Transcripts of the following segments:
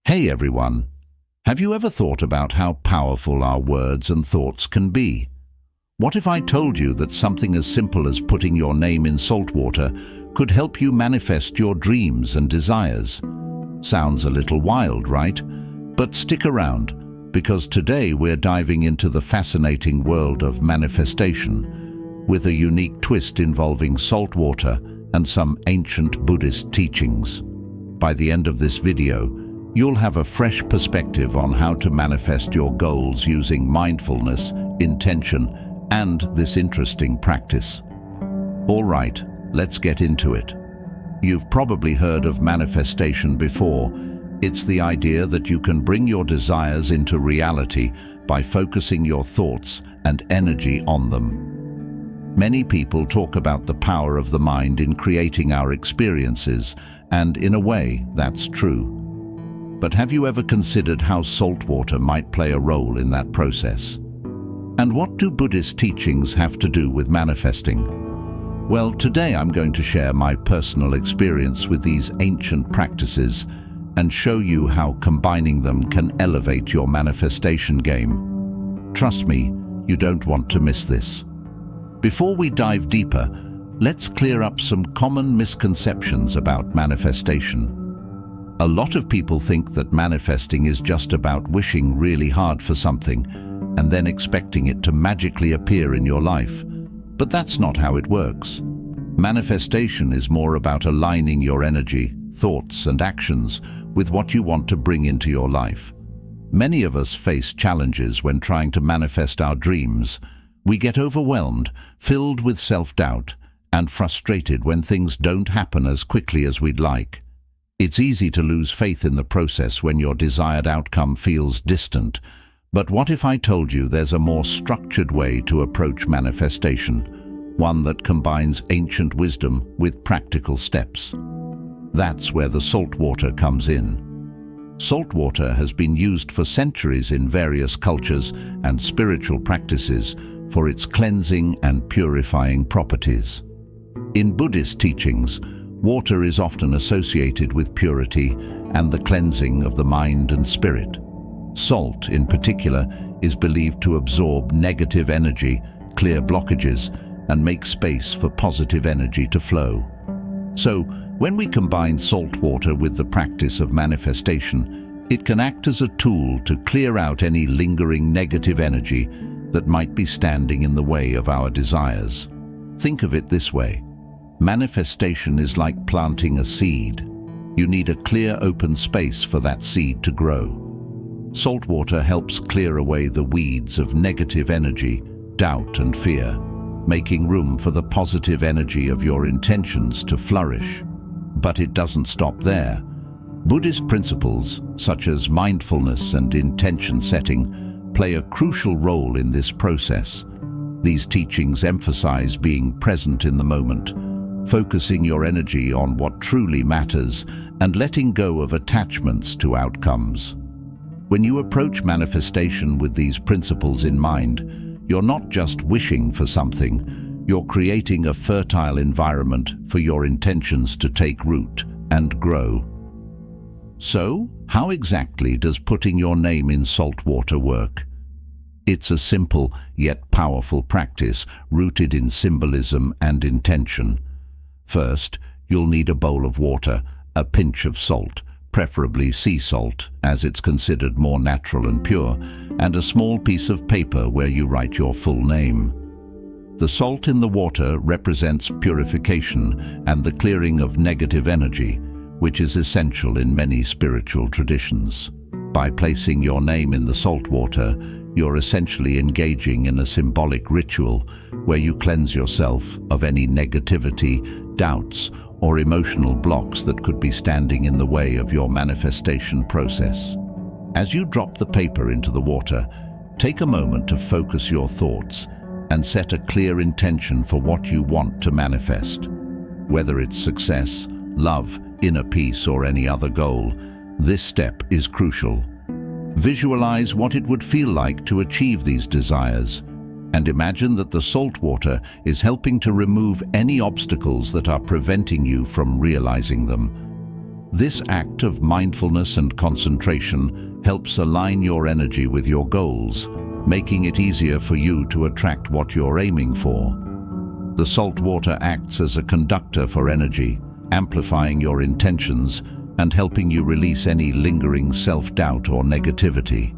Hey everyone! Have you ever thought about how powerful our words and thoughts can be? What if I told you that something as simple as putting your name in salt water could help you manifest your dreams and desires? Sounds a little wild, right? But stick around, because today we're diving into the fascinating world of manifestation, with a unique twist involving salt water and some ancient Buddhist teachings. By the end of this video, you'll have a fresh perspective on how to manifest your goals using mindfulness, intention, and this interesting practice. All right, let's get into it. You've probably heard of manifestation before. It's the idea that you can bring your desires into reality by focusing your thoughts and energy on them. Many people talk about the power of the mind in creating our experiences, and in a way, that's true. But have you ever considered how salt water might play a role in that process? And what do Buddhist teachings have to do with manifesting? Well, today I'm going to share my personal experience with these ancient practices and show you how combining them can elevate your manifestation game. Trust me, you don't want to miss this. Before we dive deeper, let's clear up some common misconceptions about manifestation. A lot of people think that manifesting is just about wishing really hard for something and then expecting it to magically appear in your life. But that's not how it works. Manifestation is more about aligning your energy, thoughts, and actions with what you want to bring into your life. Many of us face challenges when trying to manifest our dreams. We get overwhelmed, filled with self-doubt, and frustrated when things don't happen as quickly as we'd like. It's easy to lose faith in the process when your desired outcome feels distant. But what if I told you there's a more structured way to approach manifestation, one that combines ancient wisdom with practical steps? That's where the salt water comes in. Salt water has been used for centuries in various cultures and spiritual practices for its cleansing and purifying properties. In Buddhist teachings, water is often associated with purity and the cleansing of the mind and spirit. Salt, in particular, is believed to absorb negative energy, clear blockages, and make space for positive energy to flow. So, when we combine salt water with the practice of manifestation, it can act as a tool to clear out any lingering negative energy that might be standing in the way of our desires. Think of it this way. Manifestation is like planting a seed. You need a clear, open space for that seed to grow. Salt water helps clear away the weeds of negative energy, doubt and fear, making room for the positive energy of your intentions to flourish. But it doesn't stop there. Buddhist principles, such as mindfulness and intention setting, play a crucial role in this process. These teachings emphasize being present in the moment, focusing your energy on what truly matters and letting go of attachments to outcomes. When you approach manifestation with these principles in mind, you're not just wishing for something, you're creating a fertile environment for your intentions to take root and grow. So, how exactly does putting your name in salt water work? It's a simple yet powerful practice rooted in symbolism and intention. First, you'll need a bowl of water, a pinch of salt, preferably sea salt, as it's considered more natural and pure, and a small piece of paper where you write your full name. The salt in the water represents purification and the clearing of negative energy, which is essential in many spiritual traditions. By placing your name in the salt water, you're essentially engaging in a symbolic ritual where you cleanse yourself of any negativity, doubts, or emotional blocks that could be standing in the way of your manifestation process. As you drop the paper into the water, take a moment to focus your thoughts and set a clear intention for what you want to manifest. Whether it's success, love, inner peace, or any other goal, this step is crucial. Visualize what it would feel like to achieve these desires, and imagine that the salt water is helping to remove any obstacles that are preventing you from realizing them. This act of mindfulness and concentration helps align your energy with your goals, making it easier for you to attract what you're aiming for. The salt water acts as a conductor for energy, amplifying your intentions and helping you release any lingering self-doubt or negativity.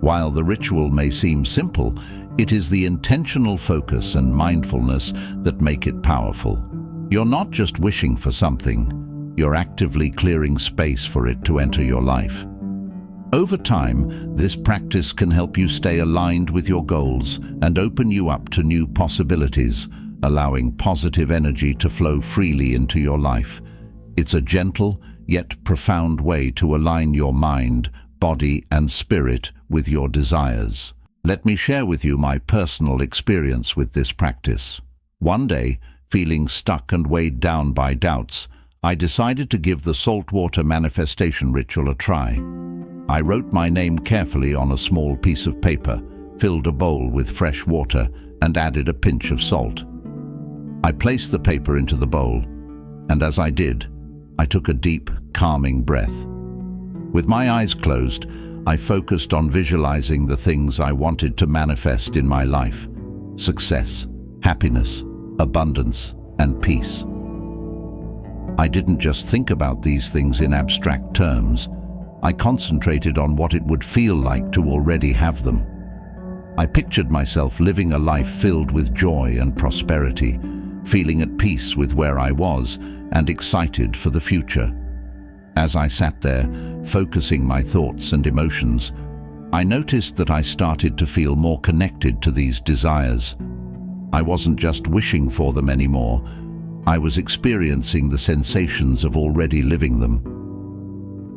While the ritual may seem simple, it is the intentional focus and mindfulness that make it powerful. You're not just wishing for something, you're actively clearing space for it to enter your life. Over time, this practice can help you stay aligned with your goals and open you up to new possibilities, allowing positive energy to flow freely into your life. It's a gentle, yet profound way to align your mind, body, and spirit with your desires. Let me share with you my personal experience with this practice. One day, feeling stuck and weighed down by doubts, I decided to give the saltwater manifestation ritual a try. I wrote my name carefully on a small piece of paper, filled a bowl with fresh water, and added a pinch of salt. I placed the paper into the bowl, and as I did, I took a deep, calming breath. With my eyes closed, I focused on visualizing the things I wanted to manifest in my life: success, happiness, abundance, and peace. I didn't just think about these things in abstract terms. I concentrated on what it would feel like to already have them. I pictured myself living a life filled with joy and prosperity, feeling at peace with where I was and excited for the future. As I sat there, focusing my thoughts and emotions, I noticed that I started to feel more connected to these desires. I wasn't just wishing for them anymore. I was experiencing the sensations of already living them.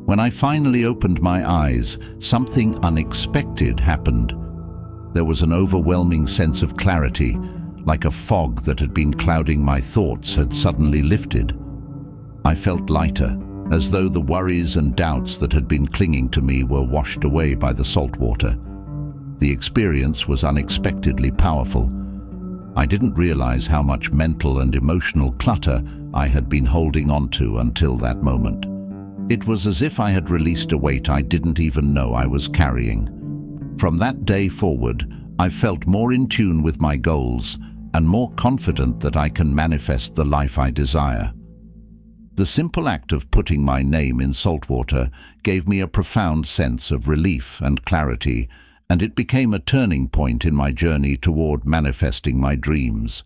When I finally opened my eyes, something unexpected happened. There was an overwhelming sense of clarity, like a fog that had been clouding my thoughts had suddenly lifted. I felt lighter, as though the worries and doubts that had been clinging to me were washed away by the salt water. The experience was unexpectedly powerful. I didn't realize how much mental and emotional clutter I had been holding onto until that moment. It was as if I had released a weight I didn't even know I was carrying. From that day forward, I felt more in tune with my goals and more confident that I can manifest the life I desire. The simple act of putting my name in salt water gave me a profound sense of relief and clarity, and it became a turning point in my journey toward manifesting my dreams.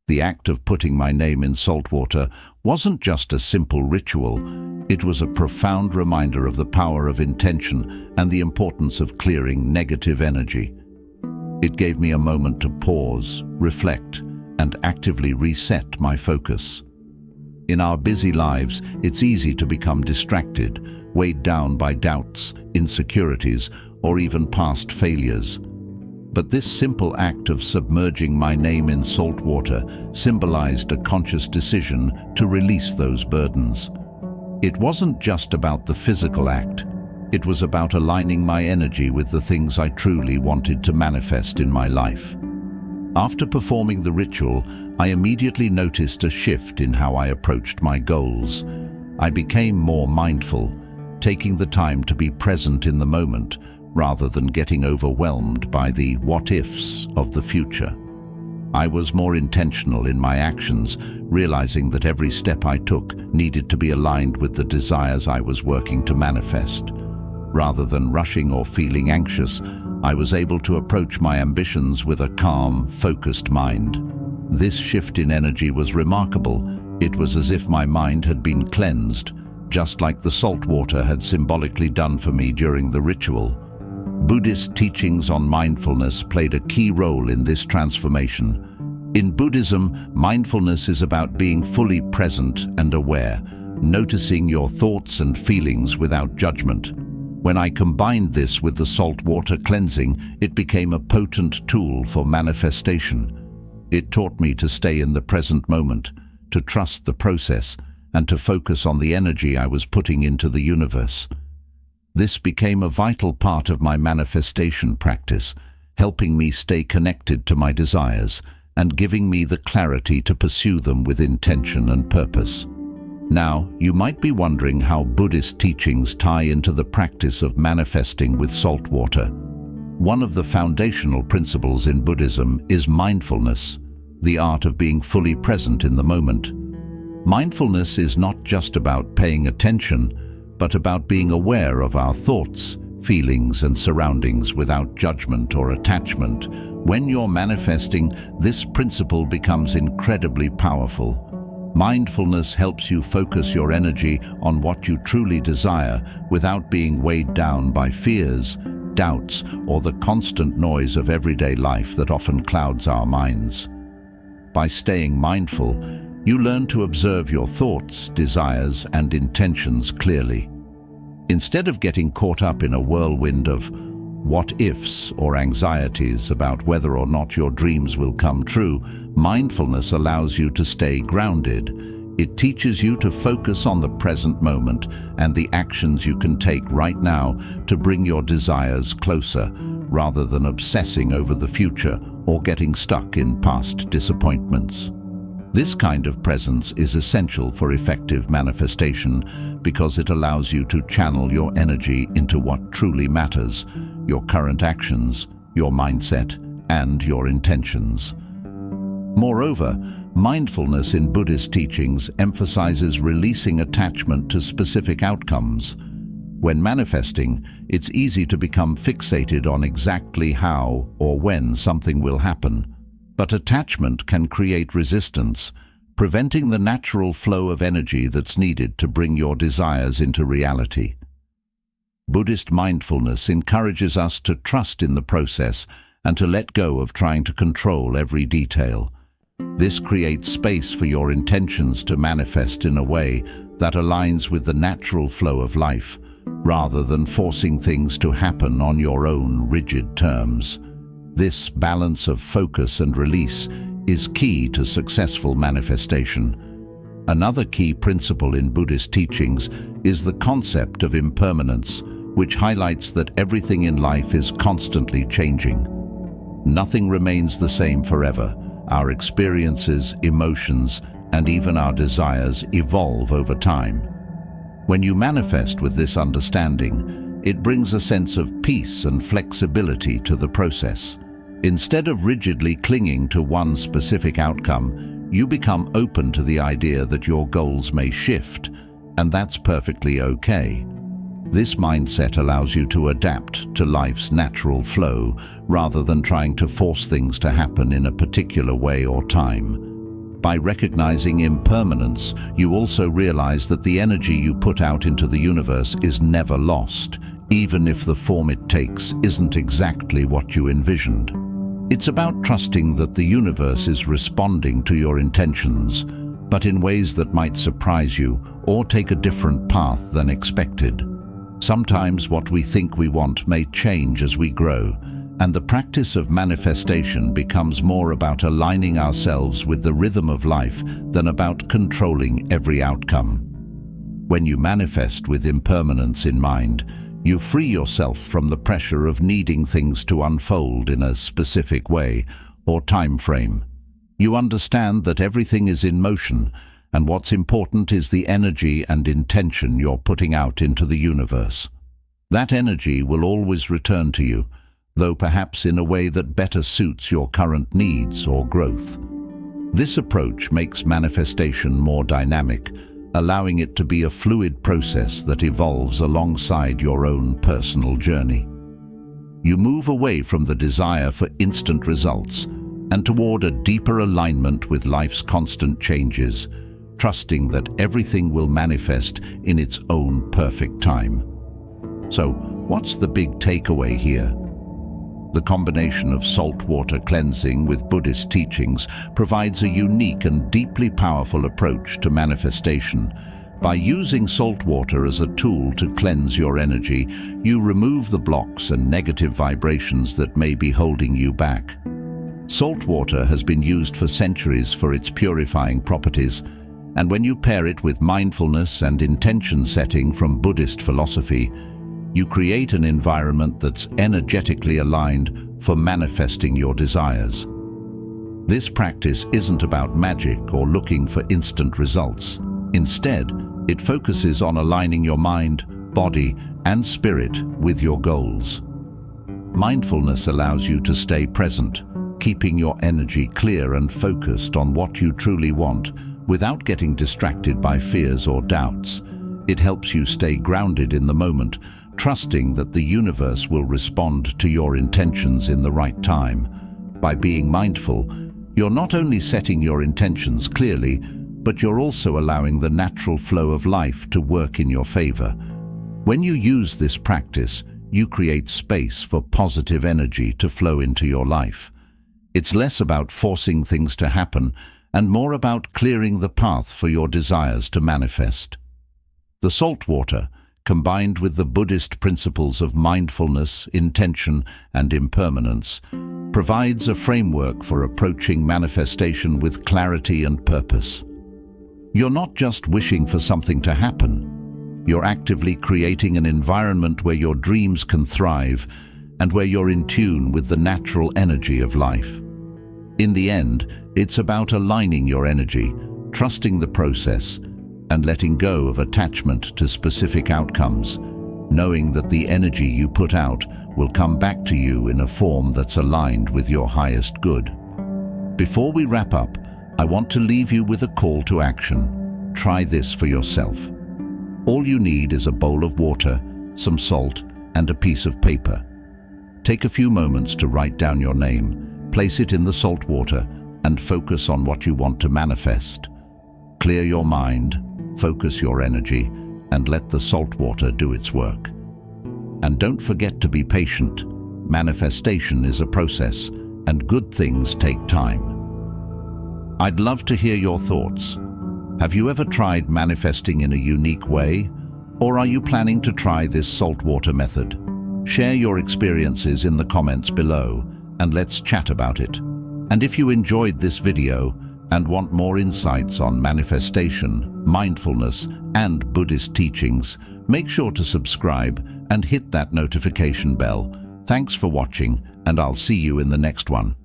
The act of putting my name in salt water wasn't just a simple ritual, it was a profound reminder of the power of intention and the importance of clearing negative energy. It gave me a moment to pause, reflect, and actively reset my focus. In our busy lives, it's easy to become distracted, weighed down by doubts, insecurities, or even past failures. But this simple act of submerging my name in salt water symbolized a conscious decision to release those burdens. It wasn't just about the physical act. It was about aligning my energy with the things I truly wanted to manifest in my life. After performing the ritual, I immediately noticed a shift in how I approached my goals. I became more mindful, taking the time to be present in the moment rather than getting overwhelmed by the what-ifs of the future. I was more intentional in my actions, realizing that every step I took needed to be aligned with the desires I was working to manifest. Rather than rushing or feeling anxious, I was able to approach my ambitions with a calm, focused mind. This shift in energy was remarkable. It was as if my mind had been cleansed, just like the salt water had symbolically done for me during the ritual. Buddhist teachings on mindfulness played a key role in this transformation. In Buddhism, mindfulness is about being fully present and aware, noticing your thoughts and feelings without judgment. When I combined this with the salt water cleansing, it became a potent tool for manifestation. It taught me to stay in the present moment, to trust the process, and to focus on the energy I was putting into the universe. This became a vital part of my manifestation practice, helping me stay connected to my desires and giving me the clarity to pursue them with intention and purpose. Now, you might be wondering how Buddhist teachings tie into the practice of manifesting with salt water. One of the foundational principles in Buddhism is mindfulness, the art of being fully present in the moment. Mindfulness is not just about paying attention, but about being aware of our thoughts, feelings, and surroundings without judgment or attachment. When you're manifesting, this principle becomes incredibly powerful. Mindfulness helps you focus your energy on what you truly desire without being weighed down by fears, doubts, or the constant noise of everyday life that often clouds our minds. By staying mindful, you learn to observe your thoughts, desires, and intentions clearly. Instead of getting caught up in a whirlwind of what-ifs or anxieties about whether or not your dreams will come true, mindfulness allows you to stay grounded. It teaches you to focus on the present moment and the actions you can take right now to bring your desires closer, rather than obsessing over the future or getting stuck in past disappointments. This kind of presence is essential for effective manifestation because it allows you to channel your energy into what truly matters: your current actions, your mindset, and your intentions. Moreover, mindfulness in Buddhist teachings emphasizes releasing attachment to specific outcomes. When manifesting, it's easy to become fixated on exactly how or when something will happen. But attachment can create resistance, preventing the natural flow of energy that's needed to bring your desires into reality. Buddhist mindfulness encourages us to trust in the process and to let go of trying to control every detail. This creates space for your intentions to manifest in a way that aligns with the natural flow of life, rather than forcing things to happen on your own rigid terms. This balance of focus and release is key to successful manifestation. Another key principle in Buddhist teachings is the concept of impermanence, which highlights that everything in life is constantly changing. Nothing remains the same forever. Our experiences, emotions, and even our desires evolve over time. When you manifest with this understanding, it brings a sense of peace and flexibility to the process. Instead of rigidly clinging to one specific outcome, you become open to the idea that your goals may shift, and that's perfectly okay. This mindset allows you to adapt to life's natural flow, rather than trying to force things to happen in a particular way or time. By recognizing impermanence, you also realize that the energy you put out into the universe is never lost, even if the form it takes isn't exactly what you envisioned. It's about trusting that the universe is responding to your intentions, but in ways that might surprise you or take a different path than expected. Sometimes what we think we want may change as we grow, and the practice of manifestation becomes more about aligning ourselves with the rhythm of life than about controlling every outcome. When you manifest with impermanence in mind, you free yourself from the pressure of needing things to unfold in a specific way or time frame. You understand that everything is in motion, and what's important is the energy and intention you're putting out into the universe. That energy will always return to you, though perhaps in a way that better suits your current needs or growth. This approach makes manifestation more dynamic, allowing it to be a fluid process that evolves alongside your own personal journey. You move away from the desire for instant results and toward a deeper alignment with life's constant changes, trusting that everything will manifest in its own perfect time. So, what's the big takeaway here? The combination of saltwater cleansing with Buddhist teachings provides a unique and deeply powerful approach to manifestation. By using salt water as a tool to cleanse your energy, you remove the blocks and negative vibrations that may be holding you back. Salt water has been used for centuries for its purifying properties, and when you pair it with mindfulness and intention setting from Buddhist philosophy, you create an environment that's energetically aligned for manifesting your desires. This practice isn't about magic or looking for instant results. Instead, it focuses on aligning your mind, body, and spirit with your goals. Mindfulness allows you to stay present, keeping your energy clear and focused on what you truly want, without getting distracted by fears or doubts. It helps you stay grounded in the moment, trusting that the universe will respond to your intentions in the right time. By being mindful, you're not only setting your intentions clearly, but you're also allowing the natural flow of life to work in your favor. When you use this practice, you create space for positive energy to flow into your life. It's less about forcing things to happen and more about clearing the path for your desires to manifest. The salt water, combined with the Buddhist principles of mindfulness, intention, and impermanence, provides a framework for approaching manifestation with clarity and purpose. You're not just wishing for something to happen. You're actively creating an environment where your dreams can thrive and where you're in tune with the natural energy of life. In the end, it's about aligning your energy, trusting the process, and letting go of attachment to specific outcomes, knowing that the energy you put out will come back to you in a form that's aligned with your highest good. Before we wrap up, I want to leave you with a call to action. Try this for yourself. All you need is a bowl of water, some salt, and a piece of paper. Take a few moments to write down your name, place it in the salt water, and focus on what you want to manifest. Clear your mind, focus your energy, and let the salt water do its work. And don't forget to be patient. Manifestation is a process, and good things take time. I'd love to hear your thoughts. Have you ever tried manifesting in a unique way? Or are you planning to try this saltwater method? Share your experiences in the comments below, and let's chat about it. And if you enjoyed this video and want more insights on manifestation, mindfulness, and Buddhist teachings, make sure to subscribe and hit that notification bell. Thanks for watching, and I'll see you in the next one.